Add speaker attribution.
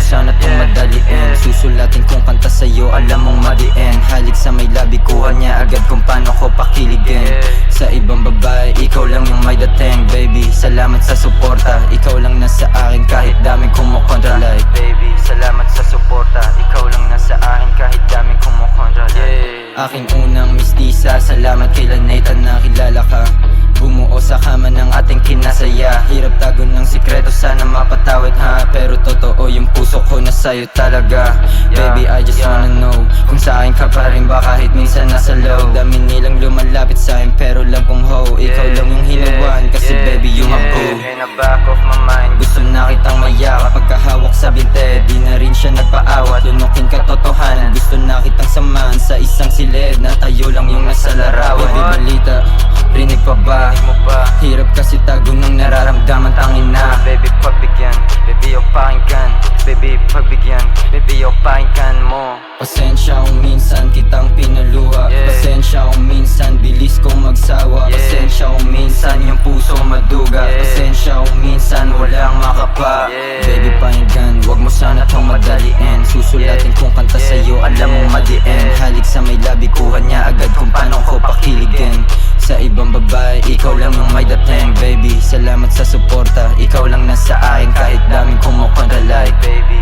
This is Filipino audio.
Speaker 1: sana itong madaliin. Susulatin kong kanta sa'yo, alam mong madiin. Halik sa may labi, kuha niya agad kung paano ko pakiligin. Sa ibang babae, ikaw lang yung may dating. Baby, salamat sa suporta, ikaw lang nasa akin kahit daming kumukontra. Like baby, salamat sa suporta, ikaw lang nasa akin kahit daming kumukontra. Aking unang mistisa, salamat kay Laneta na kilala ka. Bumuo sa kama ng ating kinasaya. Hirap tago ng sikreto, sana mapatawad ha. Pero totoo yung puso ko na sa'yo talaga. Baby, I just wanna know kung sa'kin ka pa rin ba kahit minsan nasa low. Dami nilang lumalapit sa'kin pero lang kong ho. Ikaw lang yung hinuwan kasi baby you my boo. In the back of my mind, gusto na kitang mayakap. Pagkahawak sa binte, di na rin siya nagpaawat. Lunukin katotohanan, gusto na kitang samahan sa isang silid na tayo lang yung nasa larawan. Baby, balita, rinig pa ba? Hirap kasi tago ng nararamdaman, tangin na. Baby, pagbigyan, baby, o pakinggan. Baby, pagbigyan, baby, o pakinggan mo. Pasensya kung minsan kitang pinaluha. Pasensya kung minsan bilis kong magsawa. Pasensya kung minsan yung puso maduga. Pasensya kung minsan walang makapa. Baby, pakinggan, wag mo sana tong madaliin. Susulatin kong kanta sa'yo, alam mong madiin. Halik sa may labi, kuha niya agad kung paano ko pakiligin. Sa ibang babae, ikaw lang yung may dating. Baby, salamat sa suporta, ikaw lang nasa akin kahit daming kumukontra. Like baby,